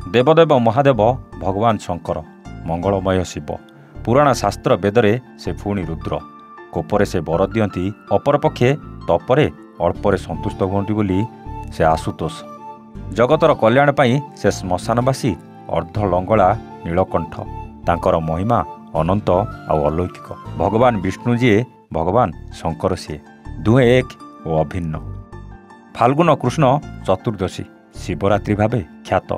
देवदेव महादेव भगवान शंकर मंगलमय शिव पुराण शास्त्र बेदरे से पुणी रुद्र कोपरे से बर दियंती अपरपक्षे तपरे अल्परे संतुष्ट हुअंती बोली से आशुतोष जगतर कल्याण पाई से श्मशानवासी अर्धलंगला नीलकंठ तांकर महिमा अनंत आउ अलौकिक भगवान विष्णु जी भगवान शंकर सी दुहे एक और अभिन्न फाल्गुन कृष्ण चतुर्दशी शिवरात्रि भावे ख्यात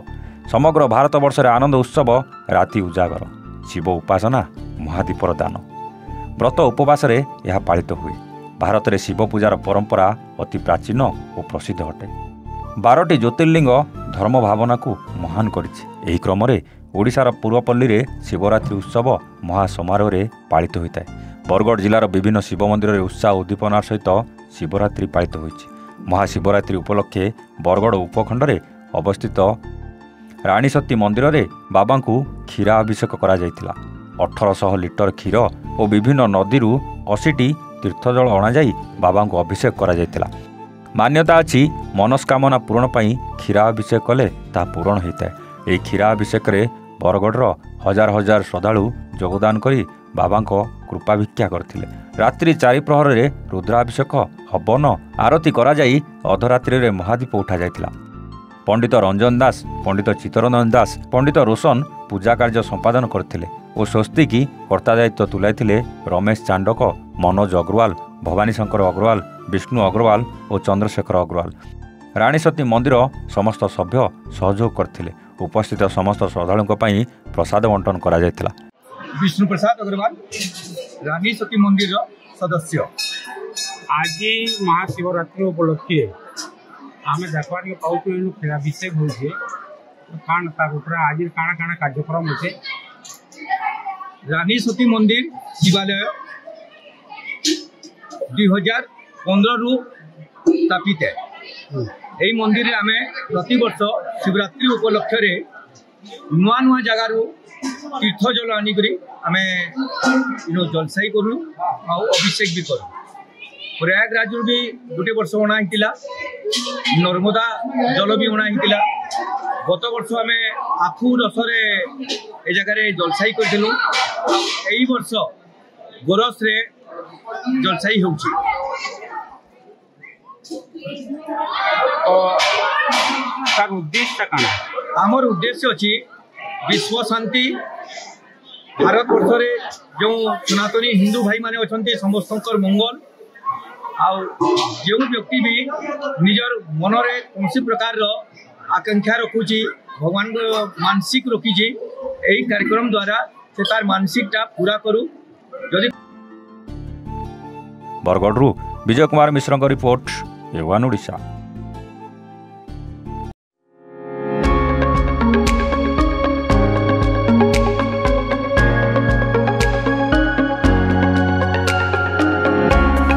समग्र भारत वर्ष आनंद उत्सव राति उजागर शिव उपासना महादीपर दान व्रत उपवास यह पालित हुए भारत में शिव पूजार परंपरा अति प्राचीन और प्रसिद्ध अटे 12टी ज्योतिर्लिंग धर्म भावना को महान करिछि। क्रम ओडिशार पूर्वपल्ली में शिवरात्रि उत्सव महासमारोह पालित होता है। बरगढ़ जिलार विभिन्न शिव मंदिर उत्साह उद्दीपनार सहित शिवरात्रि पालित होइछि। महाशिवरात्रि उपलक्षे बरगढ़ उपखंड में अवस्थित राणी सती मंदिर में बाबा को क्षीराभिषेक करा जायतिला। 1800 लिटर क्षीर और विभिन्न नदी 80टी तीर्थजल अणाई बाबा को अभिषेक करा जायतिला। मान्यता अच्छी मनस्कामना पूरण पाई क्षीराभिषेक कले ता पूरण होता है। यह क्षीराभिषेक बरगढ़ हजार हजार श्रद्धालु योगदान करी बाबा को कृपा भिक्षा करथिले। रात्रि 4 प्रहर रे रुद्राभिषेक हवन आरती करा जाई अधरात्रि रे महादीप उठा जायतिला। पंडित रंजन दास पंडित चित्तरंजन दास पंडित रोशन पूजा कार्य संपादन करथिले और स्वस्ति की कर्ता दायित्व तुलाइथिले रमेश चांडक मनोज अग्रवाल भवानी शंकर अग्रवाल विष्णु अग्रवाल और चंद्रशेखर अग्रवाल। राणी सती मंदिर समस्त सभ्य सहयोग करथिले। उपस्थित समस्त श्रद्धालुओं पई प्रसाद बंटन करा जायतिला। विष्णु प्रसाद अग्रवाल रानी सती मंदिर सदस्य आज महाशिवरात्रि उपलक्षे आम देखा पाऊँ क्षीराभिषेक होचे काण आज काण काण कार्यक्रम अच्छे रानी सती मंदिर शिवालय 2015 रु स्थापित है। यही मंदिर आम प्रति वर्ष शिवरात्रि उपलक्ष्य नुआ नुआ जगार तीर्थ जल आनिक आम जलसाई करूँ अभिषेक भी करूँ। प्रयागराज भी गोटे वर्ष अणाई नर्मदा जल भी अणाई गत वर्ष आम आखु रस जगार जलसाई करूँ। यही वर्ष गोरस रे जलसाई हो उद्देश्य कौन आमर उद्देश्य अच्छी विश्व शांति भारत वर्ष जो सनातनी हिंदू भाई माने अच्छा समस्त मंगल जो व्यक्ति भी निजर मन में कौन प्रकार आकांक्षा रखुची भगवान मानसिक रखी कार्यक्रम द्वारा से तार मानसिकता पूरा करू। Bargarh Vijay Kumar Mishra report A1 Odisha.